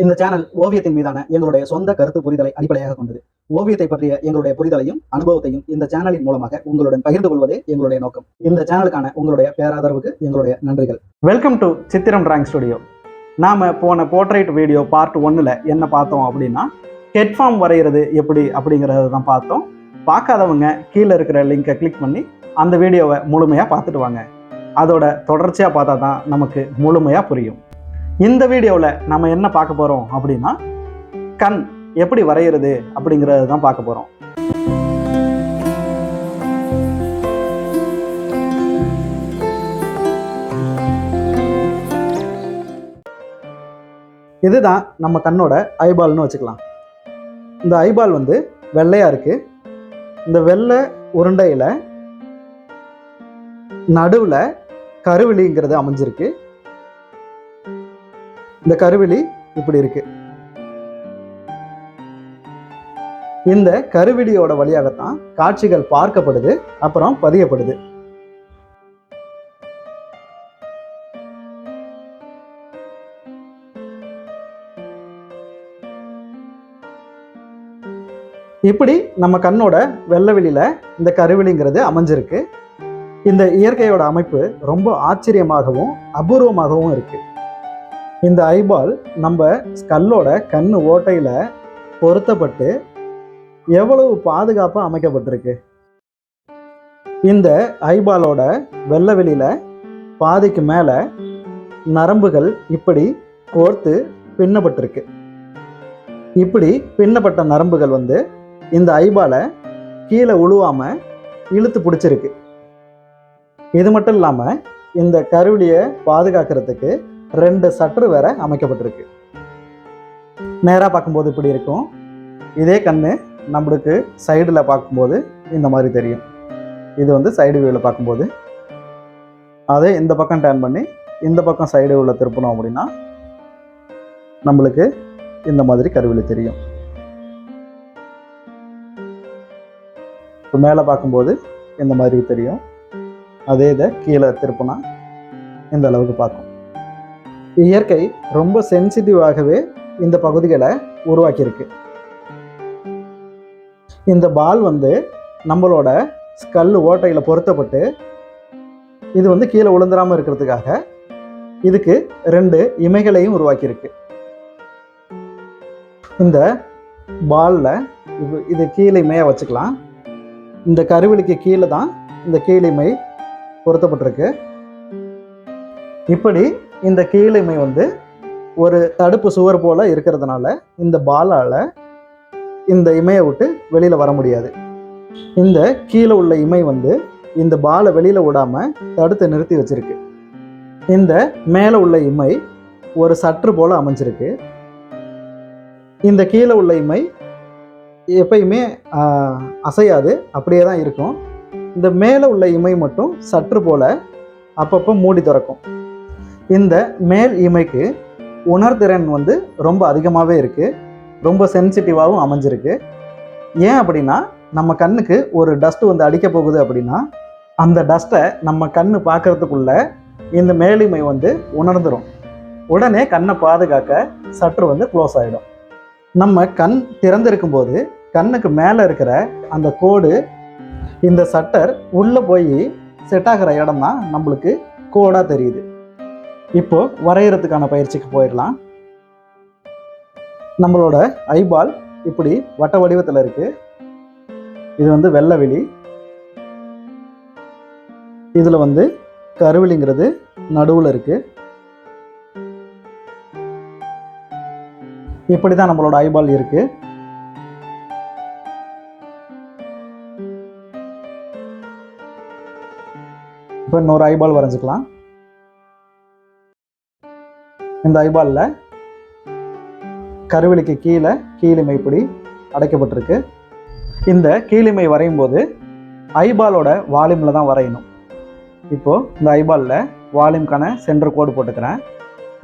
இந்த சேனல் ஓவியத்தின் மீதான எங்களுடைய சொந்த கருத்து புரிதலை அடிப்படையாக கொண்டது. ஓவியத்தை பற்றிய எங்களுடைய புரிதலையும் அனுபவத்தையும் இந்த சேனலின் மூலமாக உங்களுடன் பகிர்ந்து கொள்வதே எங்களுடைய நோக்கம். இந்த சேனலுக்கான உங்களுடைய பேராதரவுக்கு எங்களுடைய நன்றிகள். வெல்கம் டு சித்திரம் டிராயிங் ஸ்டுடியோ. நாம போன போர்ட்ரைட் வீடியோ பார்ட் 1ல் என்ன பார்த்தோம் அப்படின்னா, ஹெட் ஃபார்ம் வரைகிறது எப்படி அப்படிங்கிறத தான் பார்த்தோம். பார்க்காதவங்க கீழே இருக்கிற லிங்கை கிளிக் பண்ணி அந்த வீடியோவை முழுமையாக பார்த்துட்டு வாங்க. அதோட தொடர்ச்சியாக பார்த்தா தான் நமக்கு முழுமையாக புரியும். இந்த வீடியோவில் நம்ம என்ன பார்க்க போகிறோம் அப்படின்னா, கண் எப்படி வரைகிறது அப்படிங்கிறது தான் பார்க்க போகிறோம். இதுதான் நம்ம கண்ணோட ஐபால்னு வச்சுக்கலாம். இந்த ஐபால் வந்து வெள்ளையாக இருக்குது. இந்த வெள்ளை உருண்டையில் நடுவில் கருவிழிங்கிறது அமைஞ்சிருக்கு. இந்த கருவிழி இப்படி இருக்கு. இந்த கருவிழியோட வழியாகத்தான் காட்சிகள் பார்க்கப்படுது, அப்புறம் பதியப்படுது. இப்படி நம்ம கண்ணோட வெள்ளவெளியில இந்த கருவிழிங்கிறது அமைஞ்சிருக்கு. இந்த இயற்கையோட அமைப்பு ரொம்ப ஆச்சரியமாகவும் அபூர்வமாகவும் இருக்கு. இந்த ஐபால் நம்ம ஸ்கல்லோட கண் ஓட்டையில் பொருத்தப்பட்டு எவ்வளவு பாதுகாப்பாக அமைக்கப்பட்டிருக்கு. இந்த ஐபாலோட வெள்ளவெளியில் பாதிக்கு மேலே நரம்புகள் இப்படி கோர்த்து பின்னப்பட்டிருக்கு. இப்படி பின்னப்பட்ட நரம்புகள் வந்து இந்த ஐபாலை கீழே உழுவாமல் இழுத்து பிடிச்சிருக்கு. இது மட்டும் இல்லாமல் இந்த கருவிலியை பாதுகாக்கிறதுக்கு 2 சற்று வேற அமைக்கப்பட்டிருக்கு. நேராக பார்க்கும்போது இப்படி இருக்கும். இதே கண்ணு நம்மளுக்கு சைடில் பார்க்கும்போது இந்த மாதிரி தெரியும். இது வந்து சைடு வியூவில் பார்க்கும்போது, அதே இந்த பக்கம் டேர்ன் பண்ணி இந்த பக்கம் சைடு வியூவில் திருப்பணும் அப்படின்னா நம்மளுக்கு இந்த மாதிரி கருவிழி தெரியும். இப்போ மேலே பார்க்கும்போது இந்த மாதிரி தெரியும். அதே இதை கீழே திருப்பினா இந்த அளவுக்கு பார்க்கும். இயற்கை ரொம்ப சென்சிட்டிவாகவே இந்த பகுதிகளை உருவாக்கியிருக்கு. இந்த பால் வந்து நம்மளோட ஸ்கல் ஓட்டையில் பொருத்தப்பட்டு இது வந்து கீழே விழுந்துடாமல் இருக்கிறதுக்காக இதுக்கு 2 இமைகளையும் உருவாக்கியிருக்கு. இந்த பாலில் இது கீழே இமையாக வச்சுக்கலாம். இந்த கருவிழிக்கு கீழே தான் இந்த கீழிமை பொருத்தப்பட்டிருக்கு. இப்படி இந்த கீழிமை வந்து ஒரு தடுப்பு சுவர் போல இருக்கிறதுனால இந்த பாலால் இந்த இமையை விட்டு வெளியில் வர முடியாது. இந்த கீழே உள்ள இமை வந்து இந்த பாலை வெளியில் விடாமல் தடுத்து நிறுத்தி வச்சிருக்கு. இந்த மேலே உள்ள இமை ஒரு சற்று போல அமைஞ்சிருக்கு. இந்த கீழே உள்ள இமை எப்பயுமே அசையாது, அப்படியே தான் இருக்கும். இந்த மேலே உள்ள இமை மட்டும் சற்று போல அப்பப்போ மூடி திறக்கும். இந்த மேல் இமைக்கு உணர்திறன் வந்து ரொம்ப அதிகமாகவே இருக்குது, ரொம்ப சென்சிட்டிவாகவும் அமைஞ்சிருக்கு. ஏன் அப்படின்னா, நம்ம கண்ணுக்கு ஒரு டஸ்ட்டு வந்து அடிக்க போகுது அப்படின்னா அந்த டஸ்ட்டை நம்ம கண்ணு பார்க்கறதுக்குள்ள இந்த மேலிமை வந்து உணர்ந்துடும். உடனே கண்ணை பாதுகாக்க சற்று வந்து க்ளோஸ் ஆகிடும். நம்ம கண் திறந்திருக்கும் போது கண்ணுக்கு மேலே இருக்கிற அந்த கோடு, இந்த சட்டர் உள்ளே போய் செட் ஆகிற இடம் தான் நம்மளுக்கு கோடாக தெரியுது. இப்போ வரைகிறதுக்கான பயிற்சிக்கு போயிடலாம். நம்மளோட ஐபால் இப்படி வட்ட வடிவத்தில் இருக்கு. இது வந்து வெள்ளவெளி. இதில் வந்து கருவிழிங்கிறது நடுவில் இருக்கு. இப்படி தான் நம்மளோட ஐபால் இருக்கு. இப்போ இன்னொரு ஐபால் வரைஞ்சிக்கலாம். இந்த ஐபாலில் கருவிழிக்கு கீழே கீழிமை இப்படி அடைக்கப்பட்டிருக்கு. இந்த கீழிமை வரையும் போது ஐபாலோட வால்யூமில் தான் வரையணும். இப்போது இந்த ஐபாலில் வால்யூம்கான சென்டர் கோடு போட்டுக்கிறேன்.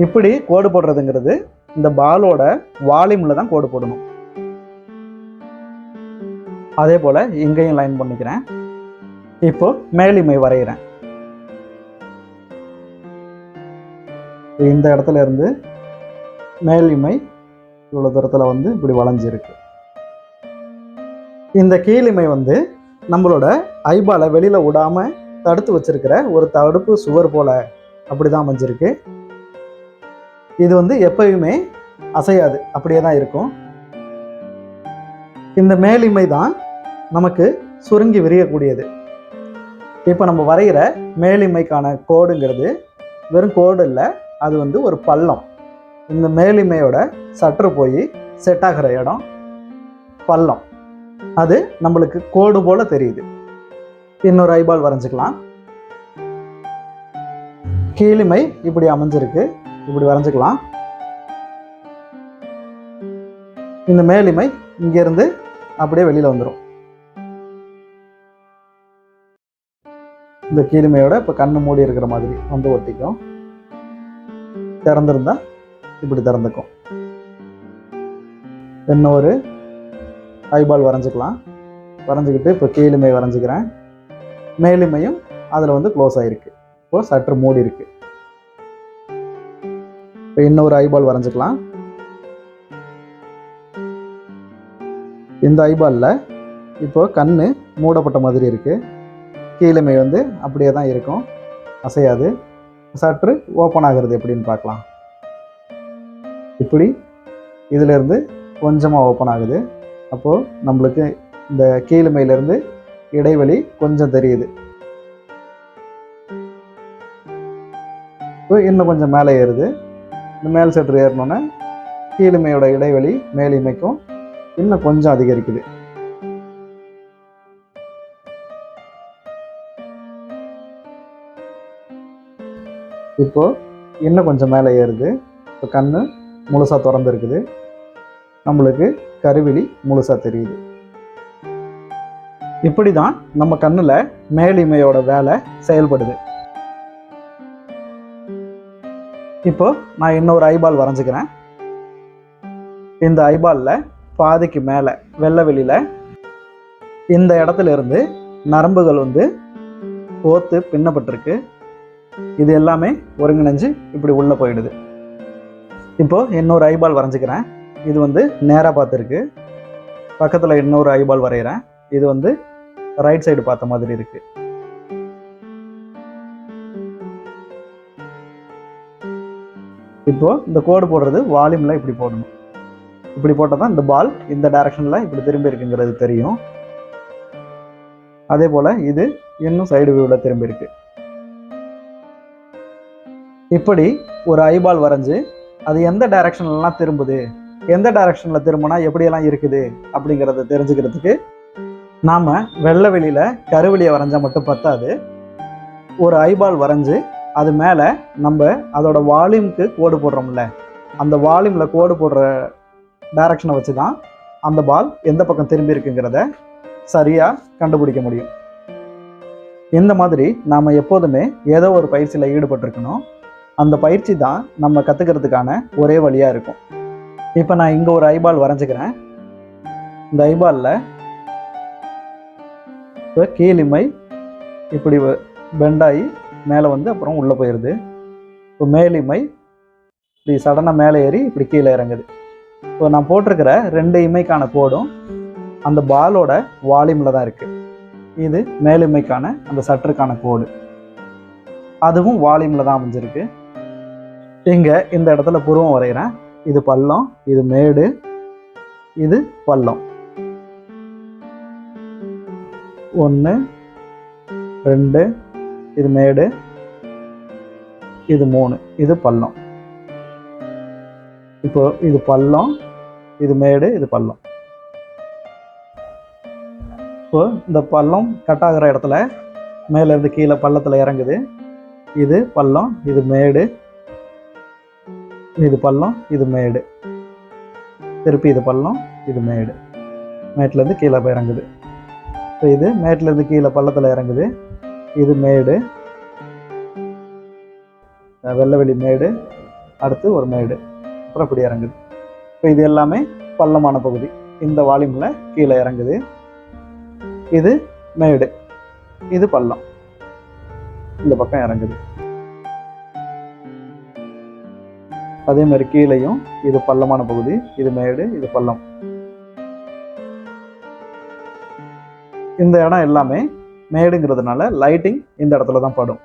இப்படி கோடு போடுறதுங்கிறது இந்த பாலோட வால்யூமில் தான் கோடு போடணும். அதே போல் இங்கேயும் லைன் பண்ணிக்கிறேன். இப்போது மேலிமை வரைகிறேன். இந்த இடத்துல இருந்து மேல் இமை இவ்வளோ தூரத்தில் வந்து இப்படி வளைஞ்சிருக்கு. இந்த கீழிமை வந்து நம்மளோட ஐபாலை வெளியில் விடாமல் தடுத்து வச்சிருக்கிற ஒரு தடுப்பு சுவர் போல் அப்படி தான் அமைஞ்சிருக்கு. இது வந்து எப்பயுமே அசையாது, அப்படியே தான் இருக்கும். இந்த மேலிமை தான் நமக்கு சுருங்கி விரியக்கூடியது. இப்போ நம்ம வரைகிற மேலிமைக்கான கோடுங்கிறது வெறும் கோடு இல்லை, அது வந்து ஒரு பள்ளம். இந்த மேலிமையோட சற்று போய் செட் ஆகிற இடம் பள்ளம். அது நம்மளுக்கு கோடு போல தெரியுது. இன்னொரு ஐபால் வரைஞ்சிக்கலாம். கீழிமை இப்படி அமைஞ்சிருக்கு, இப்படி வரைஞ்சிக்கலாம். இந்த மேலிமை இங்கிருந்து அப்படியே வெளியில் வந்துடும். இந்த கீழிமையோட இப்போ கண்ணு மூடி இருக்கிற மாதிரி வந்து ஒட்டிக்கும். திறந்திருந்தா இப்படி திறந்துக்கும். இன்னொரு ஐபால் வரைஞ்சிக்கலாம். வரைஞ்சிக்கிட்டு இப்போ கீழிமை வரைஞ்சிக்கிறேன். மேலிமையும் அதில் வந்து க்ளோஸ் ஆகிருக்கு, இப்போ சற்று மூடி இருக்கு. இப்போ இன்னொரு ஐபால் வரைஞ்சிக்கலாம். இந்த ஐபாலில் இப்போ கண்ணு மூடப்பட்ட மாதிரி இருக்கு. கீழிமை வந்து அப்படியே தான் இருக்கும், அசையாது. சற்று ஓப்பன் ஆகிறது எப்படின்னு பார்க்கலாம். இப்படி இதிலேருந்து கொஞ்சமாக ஓப்பன் ஆகுது. அப்போது நம்மளுக்கு இந்த கீழிமையிலேருந்து இடைவெளி கொஞ்சம் தெரியுது. இப்போ இன்னும் கொஞ்சம் மேலே ஏறுது. இந்த மேல் சற்று ஏறினோன்னே கீழிமையோட இடைவெளி மேலிமைக்கும் இன்னும் கொஞ்சம் அதிகரிக்குது. இப்போ இன்னும் கொஞ்சம் மேலே ஏறுது. இப்போ கண்ணு முழுசாக திறந்துருக்குது. நம்மளுக்கு கருவிழி முழுசாக தெரியுது. இப்படி தான் நம்ம கண்ணில் மேலிமையோட வேலை செயல்படுது. இப்போ நான் இன்னொரு ஐபால் வரைஞ்சிக்கிறேன். இந்த ஐபாலில் பாதிக்கு மேலே வெள்ளை வெளியில் இந்த இடத்துல இருந்து நரம்புகள் வந்து கோத்து பின்னப்பட்டிருக்கு. இது எல்லாமே ஒருங்கிணைஞ்சு இப்படி உள்ளே போயிடுது. இப்போது இன்னொரு ஐபால் வரைஞ்சிக்கிறேன். இது வந்து நேராக பார்த்துருக்கு. பக்கத்தில் இன்னொரு ஐபால் வரைகிறேன். இது வந்து ரைட் சைடு பார்த்த மாதிரி இருக்கு. இப்போ இந்த கோடு போடுறது வால்யூமில் இப்படி போடணும். இப்படி போட்டால் தான் இந்த பால் இந்த டைரக்ஷனில் இப்படி திரும்பி இருக்குங்கிறது தெரியும். அதே போல் இது இன்னும் சைடு வியூவில் திரும்பி இருக்கு. இப்படி ஒரு ஐபால் வரைஞ்சி அது எந்த டைரக்ஷன்லாம் திரும்புது, எந்த டைரக்ஷனில் திரும்பினா எப்படியெல்லாம் இருக்குது அப்படிங்கிறத தெரிஞ்சுக்கிறதுக்கு நாம் வெள்ளை வெளியில் கருவெளியை வரைஞ்சால் மட்டும் பத்தாது. ஒரு ஐபால் வரைஞ்சி அது மேலே நம்ம அதோட வால்யூமுக்கு கோடு போடுறோம்ல, அந்த வால்யூமில் கோடு போடுற டைரக்ஷனை வச்சு தான் அந்த பால் எந்த பக்கம் திரும்பி இருக்குங்கிறத சரியாக கண்டுபிடிக்க முடியும். இந்த மாதிரி நாம் எப்போதுமே ஏதோ ஒரு பயிற்சியில் ஈடுபட்டிருக்கணும். அந்த பயிற்சி தான் நம்ம கற்றுக்கிறதுக்கான ஒரே வழியாக இருக்கும். இப்போ நான் இங்கே ஒரு ஐபால் வரைஞ்சிக்கிறேன். இந்த ஐபாலில் இப்போ கீழிமை இப்படி பெண்டாகி மேலே வந்து அப்புறம் உள்ளே போயிடுது. இப்போ மேலிமை இப்படி சடனாக மேலே ஏறி இப்படி கீழே இறங்குது. இப்போ நான் போட்டிருக்கிற 2 இமைக்கான கோடும் அந்த பாலோட வால்யூமில் தான் இருக்குது. இது மேலிமைக்கான அந்த சற்றுக்கான கோடு, அதுவும் வால்யூமில் தான் அமைஞ்சிருக்கு. இங்கே இந்த இடத்துல புருவம் வரைகிறேன். இது பள்ளம், இது மேடு, இது பள்ளம். 1 2 இது மேடு, இது 3 இது பள்ளம். இப்போ இது பள்ளம், இது மேடு, இது பள்ளம். இப்போ இந்த பள்ளம் கட் ஆகிற இடத்துல மேலேருந்து கீழே பள்ளத்தில் இறங்குது. இது பள்ளம், இது மேடு, இது பள்ளம், இது மேடு, திருப்பி இது பள்ளம், இது மேடு, மேட்லேருந்து கீழே போய் இறங்குது. இப்போ இது மேட்லேருந்து கீழே பள்ளத்தில் இறங்குது. இது மேடு, வெள்ளவெளி மேடு, அடுத்து ஒரு மேடு, அப்புறம் இப்படி இறங்குது. இப்போ இது எல்லாமே பள்ளமான பகுதி. இந்த வால்யூமில் கீழே இறங்குது. இது மேடு, இது பள்ளம், இந்த பக்கம் இறங்குது. அதே மாதிரி கீழேயும் இது பள்ளமான பகுதி, இது மேடு, இது பள்ளம். இந்த இடம் எல்லாமே மேடுங்கிறதுனால லைட்டிங் இந்த இடத்துல தான் படும்.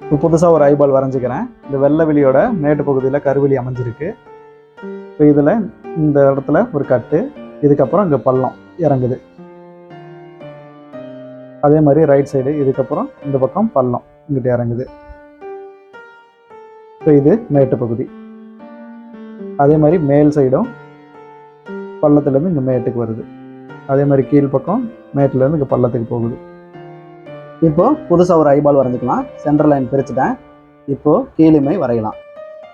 இப்போ புதுசாக ஒரு ஐபால் வரைஞ்சிக்கிறேன். இந்த வெள்ளை வெளியோட மேட்டு பகுதியில் கருவெளி அமைஞ்சிருக்கு. இப்போ இதில் இந்த இடத்துல ஒரு கட்டு, இதுக்கப்புறம் இங்கே பள்ளம் இறங்குது. அதே மாதிரி ரைட் சைடு இதுக்கப்புறம் இந்த பக்கம் பள்ளம் இங்கிட்ட இறங்குது. இப்போ இது மேட்டு பகுதி. அதே மாதிரி மேல் சைடும் பள்ளத்துலேருந்து இங்கே மேட்டுக்கு வருது. அதே மாதிரி கீழ்ப்பக்கம் மேட்டிலேருந்து இங்கே பள்ளத்துக்கு போகுது. இப்போ புதுசாக ஒரு ஐபால் வரைஞ்சிக்கலாம். சென்டர் லைன் பிரிச்சுட்டேன். இப்போது கீழிமை வரையலாம்.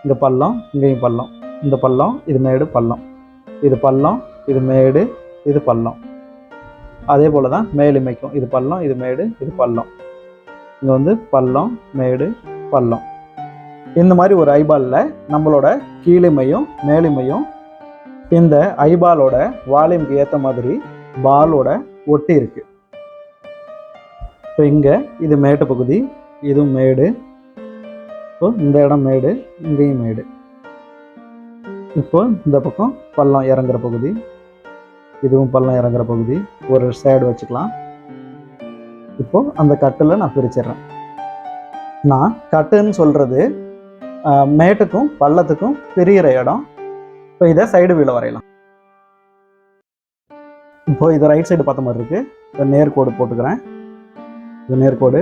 இங்கே பள்ளம், இங்கேயும் பள்ளம், இந்த பள்ளம், இது மேடு, பள்ளம், இது பள்ளம், இது மேடு, இது பள்ளம். அதே போல் தான் மேலிமைக்கும் இது பள்ளம், இது மேடு, இது பள்ளம். இங்கே வந்து பள்ளம், மேடு, பள்ளம். இந்த மாதிரி ஒரு ஐபாலில் நம்மளோட கீழிமையும் மேலிமையும் இந்த ஐபாலோட வால்யூமுக்கு ஏற்ற மாதிரி பாலோட ஒட்டி இருக்கு. இப்போ இங்கே இது மேட்டு பகுதி, இதுவும் மேடு. இப்போ இந்த இடம் மேடு, இங்கேயும் மேடு. இப்போ இந்த பக்கம் பள்ளம் இறங்குற பகுதி, இதுவும் பள்ளம் இறங்குற பகுதி. ஒரு சைடு வச்சுக்கலாம். இப்போ அந்த கட்டில் நான் பிரிச்சிடுறேன். நான் கட்டுன்னு சொல்கிறது மேட்டுக்கும் பள்ளத்துக்கும் பிரிகிற இடம். இப்போ இதை சைடு வீல வரையலாம். இப்போ இதை ரைட் சைடு பார்த்த மாதிரி இருக்குது. இப்போ நேர்கோடு போட்டுக்கிறேன். இது நேர்கோடு.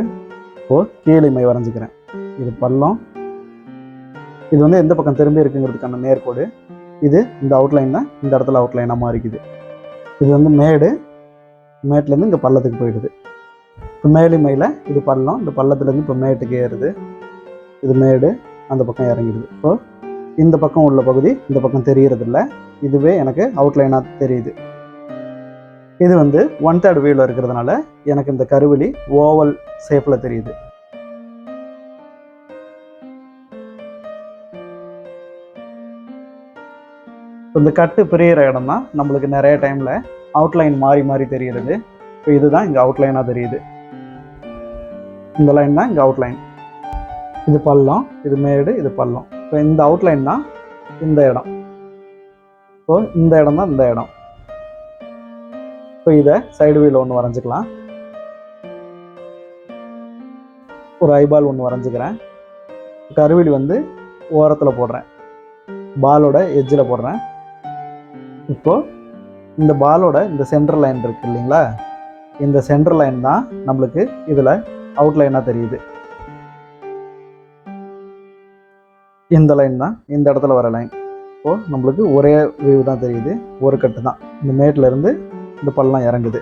இப்போது கீழிமை வரைஞ்சிக்கிறேன். இது பள்ளம், இது வந்து எந்த பக்கம் திரும்பி இருக்குங்கிறதுக்கான நேர்கோடு. இது இந்த அவுட்லைன் தான் இந்த இடத்துல அவுட்லைனாக மாறிக்குது. இது வந்து மேடு, மேட்லேருந்து இங்கே பள்ளத்துக்கு போயிடுது. இப்போ மேலிமையில் இது பள்ளம், இந்த பள்ளத்துலேருந்து இப்போ மேட்டுக்கு ஏறுது. இது மேடு, அந்த பக்கம் இறங்கிடுது. இப்போ இந்த பக்கம் உள்ள பகுதி இந்த பக்கம் தெரியறதில்ல, இதுவே எனக்கு அவுட்லைனாக தெரியுது. இது வந்து 1/3 வியூவில் இருக்கிறதுனால எனக்கு இந்த கருவெளி ஓவல் ஷேப்பில் தெரியுது. இந்த கட்டு பிரியிற இடம் தான் நம்மளுக்கு நிறைய டைமில் அவுட்லைன் மாறி மாறி தெரிகிறது. இப்போ இதுதான் இங்கே அவுட்லைனாக தெரியுது. இந்த லைன் தான் இங்கே அவுட்லைன். இது பள்ளம், இது மேடு, இது பள்ளம். இப்போ இந்த அவுட்லைன் தான் இந்த இடம். இப்போ இந்த இடம் தான் இந்த இடம். இப்போ இதை சைடு வீல் ஒன்று வரைஞ்சிக்கலாம். ஒரு ஐபால் ஒன்று வரைஞ்சிக்கிறேன். கருவெளி வந்து ஓரத்தில் போடுறேன், பாலோட எட்ஜில் போடுறேன். இப்போது இந்த பாலோட இந்த சென்டர் லைன் இருக்குது இல்லைங்களா, இந்த சென்டர் லைன் தான் நம்மளுக்கு இதில் அவுட்லைனாக தெரியுது. இந்த லைன் தான் இந்த இடத்துல வர லைன். இப்போது நம்மளுக்கு ஒரே வியூ தான் தெரியுது, ஒரு கட்டு தான். இந்த மேட்டில் இருந்து இந்த பள்ளம் இறங்குது.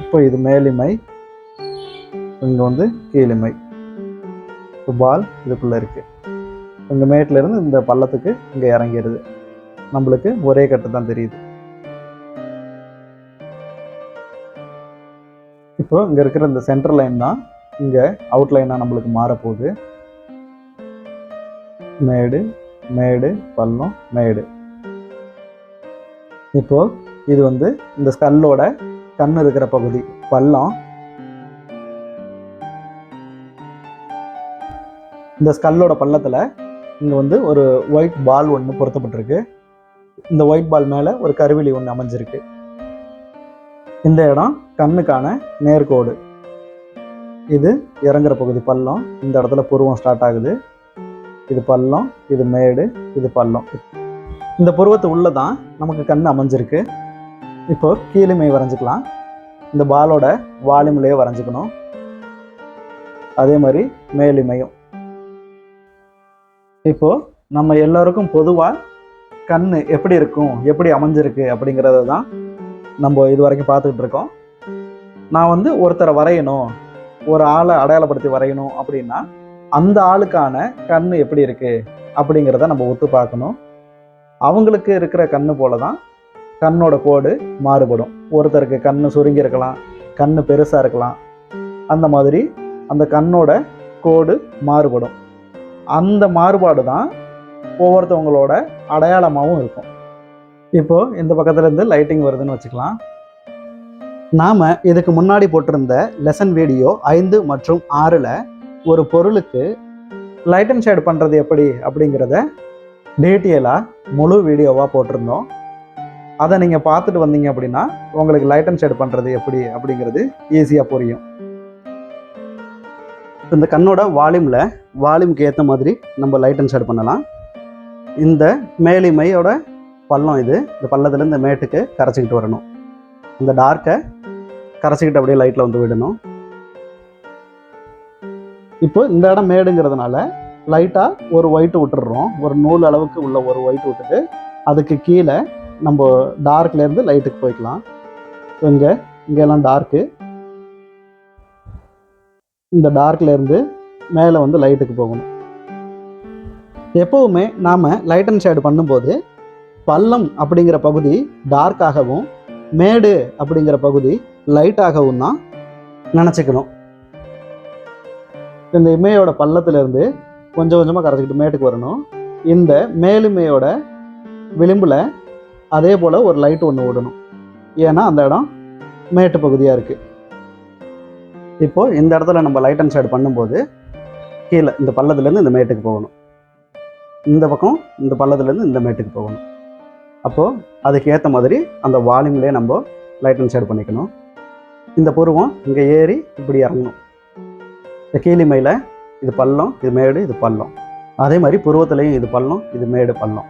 இப்போ இது மேலிமை, இங்கே வந்து கீழிமை. இப்போ பால் இதுக்குள்ளே இருக்குது. இந்த மேட்டில் இருந்து இந்த பள்ளத்துக்கு இங்கே இறங்கிடுது. நம்மளுக்கு ஒரே கட்டு தான் தெரியுது. இப்போ இங்கே இருக்கிற இந்த சென்டர் லைன் தான் இங்கே அவுட்லைனாக நம்மளுக்கு மாறப்போகுது. மேடு, மேடு, பள்ளம், மேடு. இப்போ இது வந்து இந்த ஸ்கல்லோட கண்ணு இருக்கிற பகுதி பள்ளம். இந்த ஸ்கல்லோட பள்ளத்தில் இங்கே வந்து ஒரு ஒயிட் பால் ஒன்று பொருத்தப்பட்டிருக்கு. இந்த ஒயிட் பால் மேலே ஒரு கருவெளி ஒன்று அமைஞ்சிருக்கு. இந்த இடம் கண்ணுக்கான நேர்கோடு. இது இறங்குற பகுதி பள்ளம். இந்த இடத்துல புருவம் ஸ்டார்ட் ஆகுது. இது பள்ளம், இது மேடு, இது பள்ளம். இந்த புருவத்து உள்ள தான் நமக்கு கண் அமைஞ்சிருக்கு. இப்போ கீழிமை வரைஞ்சிக்கலாம். இந்த பாலோட வால்யூம்லேயே வரைஞ்சிக்கணும். அதே மாதிரி மேலிமையும். இப்போ நம்ம எல்லோருக்கும் பொதுவாக கண் எப்படி இருக்கும், எப்படி அமைஞ்சிருக்கு அப்படிங்கிறத தான் நம்ம இது வரைக்கும் பார்த்துக்கிட்டு இருக்கோம். நான் வந்து ஒருத்தரை வரையணும், ஒரு ஆளை அடையாளப்படுத்தி வரையணும் அப்படின்னா அந்த ஆளுக்கான கண் எப்படி இருக்கு அப்படிங்கிறத நம்ம ஒத்து பார்க்கணும். அவங்களுக்கு இருக்கிற கண்ணு போல தான் கண்ணோட கோடு மாறுபடும். ஒருத்தருக்கு கண்ணு சுருங்கி இருக்கலாம், கண்ணு பெருசாக இருக்கலாம். அந்த மாதிரி அந்த கண்ணோட கோடு மாறுபடும். அந்த மாறுபாடு தான் ஒவ்வொருத்தவங்களோட அடையாளமாகவும் இருக்கும். இப்போது இந்த பக்கத்துலேருந்து லைட்டிங் வருதுன்னு வச்சுக்கலாம். நாம் இதுக்கு முன்னாடி போட்டிருந்த லெசன் வீடியோ 5 மற்றும் 6ல் ஒரு பொருளுக்கு லைட் அண்ட் ஷேட் பண்ணுறது எப்படி அப்படிங்கிறத டீட்டெயிலாக முழு வீடியோவாக போட்டிருந்தோம். அதை நீங்கள் பார்த்துட்டு வந்தீங்க அப்படின்னா உங்களுக்கு லைட் அண்ட் ஷேட் பண்ணுறது எப்படி அப்படிங்கிறது ஈஸியாக புரியும். இந்த கண்ணோட வால்யூமுக்கு ஏற்ற மாதிரி நம்ம லைட் அண்ட் ஷேட் பண்ணலாம். இந்த மேலிமையோட பள்ளம் இது, இந்த பள்ளத்துலேருந்து இந்த மேட்டுக்கு கரைச்சிக்கிட்டு வரணும். இந்த டார்க்கை கரைச்சிக்கிட்டு அப்படியே லைட்டில் வந்து விடணும். இப்போ இந்த இடம் மேடுங்கிறதுனால லைட்டாக ஒரு ஒயிட்டு விட்டுடுறோம். ஒரு நூல் அளவுக்கு உள்ள ஒரு ஒயிட்டு விட்டுட்டு அதுக்கு கீழே நம்ம டார்க்லேருந்து லைட்டுக்கு போய்க்கலாம். இங்கெல்லாம் டார்க்கு, இந்த டார்க்லேருந்து மேலே வந்து லைட்டுக்கு போகணும். எப்போவுமே நாம் லைட் அண்ட் ஷேடு பண்ணும்போது பள்ளம் அப்படிங்கிற பகுதி டார்க்காகவும் மேடு அப்படிங்கிற பகுதி லைட்டாகவும் தான் நினச்சிக்கணும். இந்த இமையோட பள்ளத்திலேருந்து கொஞ்சம் கொஞ்சமாக கரைச்சிக்கிட்டு மேட்டுக்கு வரணும். இந்த மேலுமையோட விளிம்பில் அதே போல் ஒரு லைட் ஒன்று விடணும். ஏன்னா அந்த இடம் மேட்டு பகுதியாக இருக்குது. இப்போது இந்த இடத்துல நம்ம லைட் அண்ட் ஷேட் பண்ணும்போது கீழே இந்த பள்ளத்துலேருந்து இந்த மேட்டுக்கு போகணும். இந்த பக்கம் இந்த பள்ளத்துலேருந்து இந்த மேட்டுக்கு போகணும். அப்போது அதுக்கு ஏற்ற மாதிரி அந்த வால்யூம்லேயே நம்ம லைட் அண்ட் ஷேட் பண்ணிக்கணும். இந்த புருவம் இங்கே ஏறி இப்படி இறங்கணும். இந்த கீழிமையில் இது பள்ளம், இது மேடு, இது பள்ளம். அதே மாதிரி புருவத்துலேயும் இது பள்ளம், இது மேடு, பள்ளம்.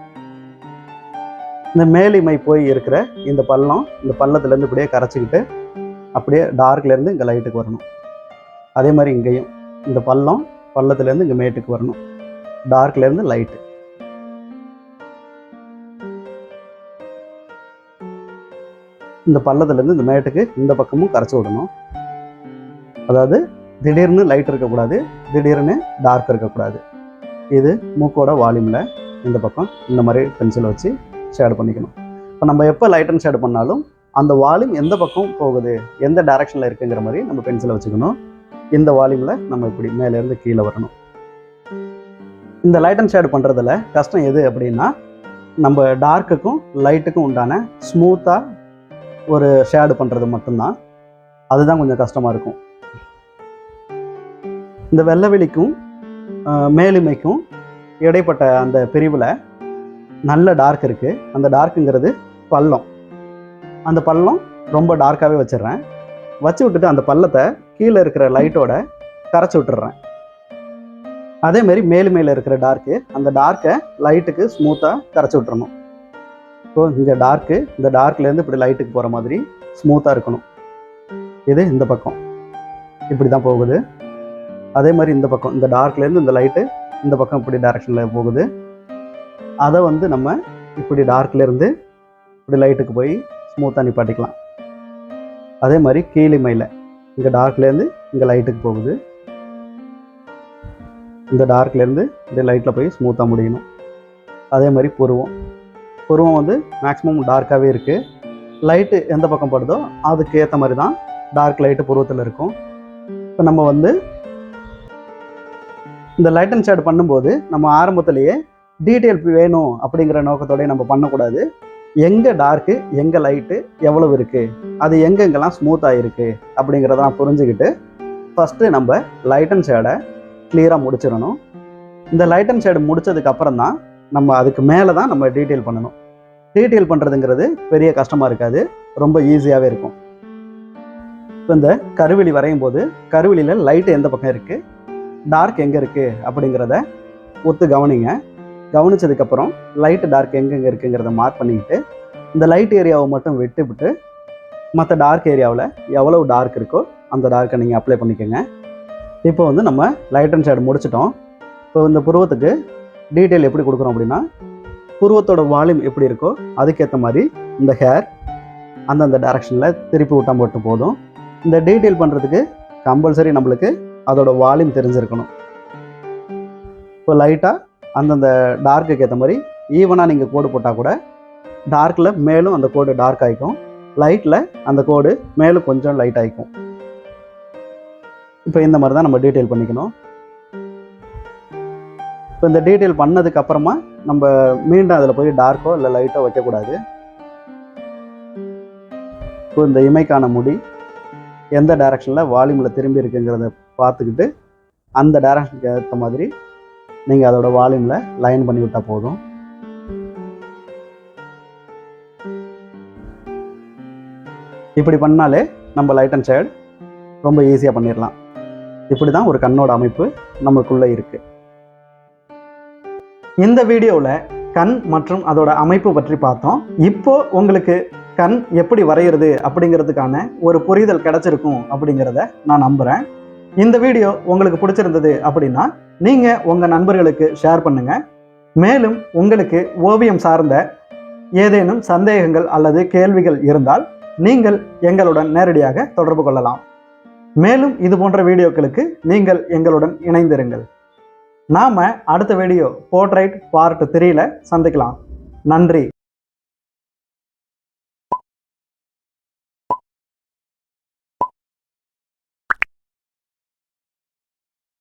இந்த மேலிமை போய் இருக்கிற இந்த பள்ளம், இந்த பள்ளத்துலேருந்து இப்படியே கரைச்சிக்கிட்டு அப்படியே டார்க்லேருந்து இங்கே லைட்டுக்கு வரணும். அதே மாதிரி இங்கேயும் இந்த பள்ளத்துலேருந்து இங்கே மேட்டுக்கு வரணும். டார்க்லேருந்து லைட்டு. இந்த பள்ளத்துலேருந்து இந்த மேட்டுக்கு இந்த பக்கமும் கரைச்சி விடணும். அதாவது திடீர்னு லைட் இருக்கக்கூடாது, திடீர்னு டார்க் இருக்கக்கூடாது. இது மூக்கோட வால்யூமில் இந்த பக்கம் இந்த மாதிரி பென்சிலை வச்சு ஷேட் பண்ணிக்கணும். இப்போ நம்ம எப்போ லைட் அண்ட் ஷேட் பண்ணாலும் அந்த வால்யூம் எந்த பக்கம் போகுது, எந்த டைரக்ஷனில் இருக்குங்கிற மாதிரி நம்ம பென்சிலை வச்சுக்கணும். இந்த வால்யூமில் நம்ம இப்படி மேலேருந்து கீழே வரணும். இந்த லைட் அண்ட் ஷேட் பண்ணுறதுல கஷ்டம் எது அப்படின்னா, நம்ம டார்க்குக்கும் லைட்டுக்கும் உண்டான ஸ்மூத்தாக ஒரு ஷேடு பண்ணுறது மட்டும்தான். அதுதான் கொஞ்சம் கஷ்டமாக இருக்கும். இந்த வெள்ளவெளிக்கும் மேலிமைக்கும் இடைப்பட்ட அந்த பிரிவில் நல்ல டார்க் இருக்குது. அந்த டார்க்குங்கிறது பள்ளம். அந்த பள்ளம் ரொம்ப டார்க்காகவே வச்சிடுறேன். வச்சு விட்டுட்டு அந்த பள்ளத்தை கீழே இருக்கிற லைட்டோட கரைச்சி விட்டுறேன். அதேமாரி மேலுமையில் இருக்கிற டார்க்கு, அந்த டார்க்கை லைட்டுக்கு ஸ்மூத்தாக கரைச்சி விட்டுறணும். ஸோ இங்கே டார்க்கு, இந்த டார்க்லேருந்து இப்படி லைட்டுக்கு போகிற மாதிரி ஸ்மூத்தாக இருக்கணும். இது இந்த பக்கம் இப்படி தான் போகுது. அதே மாதிரி இந்த பக்கம் இந்த டார்க்லேருந்து இந்த லைட்டு இந்த பக்கம் இப்படி டைரக்ஷனில் போகுது. அதை வந்து நம்ம இப்படி டார்க்லேருந்து இப்படி லைட்டுக்கு போய் ஸ்மூத்தாக நிப்பாட்டிக்கலாம். அதே மாதிரி கீழிமையில் இங்கே டார்க்லேருந்து இங்கே லைட்டுக்கு போகுது. இந்த டார்க்லேருந்து இந்த லைட்டில் போய் ஸ்மூத்தாக முடியணும். அதே மாதிரி புருவம் வந்து மேக்ஸிமம் டார்க்காகவே இருக்குது. லைட்டு எந்த பக்கம் படுதோ அதுக்கு ஏற்ற மாதிரி தான் டார்க் லைட்டு புருவத்தில் இருக்கும். இப்போ நம்ம வந்து இந்த லைட் அண்ட் ஷேட் பண்ணும்போது நம்ம ஆரம்பத்திலேயே டீட்டெயில் வேணும் அப்படிங்கிற நோக்கத்தோடய நம்ம பண்ணக்கூடாது. எங்கே டார்க்கு, எங்கே லைட்டு எவ்வளவு இருக்குது, அது எங்கெங்கெல்லாம் ஸ்மூத்தாக இருக்குது அப்படிங்கிறதெல்லாம் புரிஞ்சுக்கிட்டு ஃபஸ்ட்டு நம்ம லைட் அண்ட் ஷேடை கிளியராக முடிச்சிடணும். இந்த லைட் அண்ட் ஷேடு முடித்ததுக்கப்புறம் தான் நம்ம அதுக்கு மேலே தான் நம்ம டீட்டெயில் பண்ணணும். டீட்டெயில் பண்ணுறதுங்கிறது பெரிய கஷ்டமாக இருக்காது, ரொம்ப ஈஸியாகவே இருக்கும். இப்போ இந்த கருவிழி வரையும் போது கருவிழியில் லைட்டு எந்த பக்கம் இருக்குது, டார்க் எங்கே இருக்குது அப்படிங்கிறத ஒத்து கவனிங்க. கவனித்ததுக்கப்புறம் லைட்டு டார்க் எங்கெங்கே இருக்குங்கிறத மார்க் பண்ணிக்கிட்டு இந்த லைட் ஏரியாவை மட்டும் விட்டுவிட்டு மற்ற டார்க் ஏரியாவில் எவ்வளவு டார்க் இருக்கோ அந்த டார்க்கை நீங்கள் அப்ளை பண்ணிக்கோங்க. இப்போ வந்து நம்ம லைட் அண்ட் ஷேடு முடிச்சிட்டோம். இப்போ இந்த புருவத்துக்கு டீட்டெயில் எப்படி கொடுக்குறோம் அப்படின்னா, புருவத்தோட வால்யூம் எப்படி இருக்கோ அதுக்கேற்ற மாதிரி இந்த ஹேர் அந்தந்த டைரக்ஷனில் திருப்பி விட்டால் மட்டும் போதும். இந்த டீட்டெயில் பண்ணுறதுக்கு கம்பல்சரி நம்மளுக்கு அதோட வால்யூம் தெரிஞ்சிருக்கணும். இப்போ லைட்டாக அந்தந்த டார்க்குக்கு ஏற்ற மாதிரி ஈவனாக நீங்கள் கோடு போட்டால் கூட டார்க்கில் மேலும் அந்த கோடு டார்க் ஆகிக்கும், லைட்டில் அந்த கோடு மேலும் கொஞ்சம் லைட் ஆகிக்கும். இப்போ இந்த மாதிரி தான் நம்ம டீட்டெயில் பண்ணிக்கணும். இப்போ இந்த டீட்டெயில் பண்ணதுக்கப்புறமா நம்ம மீண்டும் அதில் போய் டார்க்கோ இல்லை லைட்டோ வைக்கக்கூடாது. இப்போ இந்த இமைக்கான முடி எந்த டைரக்ஷனில் வால்யூமில் திரும்பி இருக்குங்கிறத பார்த்துக்கிட்டு அந்த டைரக்ஷனுக்கு ஏற்ற மாதிரி நீங்கள் அதோட வால்யூமில் லைன் பண்ணி விட்டால் போதும். இப்படி பண்ணாலே நம்ம லைட் அண்ட் ஷேட் ரொம்ப ஈஸியாக பண்ணிடலாம். இப்படி தான் ஒரு கண்ணோட அமைப்பு நமக்குள்ளே இருக்குது. இந்த வீடியோவில் கண் மற்றும் அதோட அமைப்பு பற்றி பார்த்தோம். இப்போ உங்களுக்கு கண் எப்படி வரைகிறது அப்படிங்கிறதுக்கான ஒரு புரிதல் கிடைச்சிருக்கும் அப்படிங்கிறத நான் நம்புகிறேன். இந்த வீடியோ உங்களுக்கு பிடிச்சிருந்தது அப்படின்னா நீங்கள் உங்கள் நண்பர்களுக்கு ஷேர் பண்ணுங்கள். மேலும் உங்களுக்கு ஓவியம் சார்ந்த ஏதேனும் சந்தேகங்கள் அல்லது கேள்விகள் இருந்தால் நீங்கள் எங்களுடன் நேரடியாக தொடர்பு கொள்ளலாம். மேலும் இது போன்ற வீடியோக்களுக்கு நீங்கள் எங்களுடன் இணைந்திருங்கள். நாம அடுத்த வீடியோ போர்ட்ரைட் பார்ட் 3ல சந்திக்கலாம். நன்றி.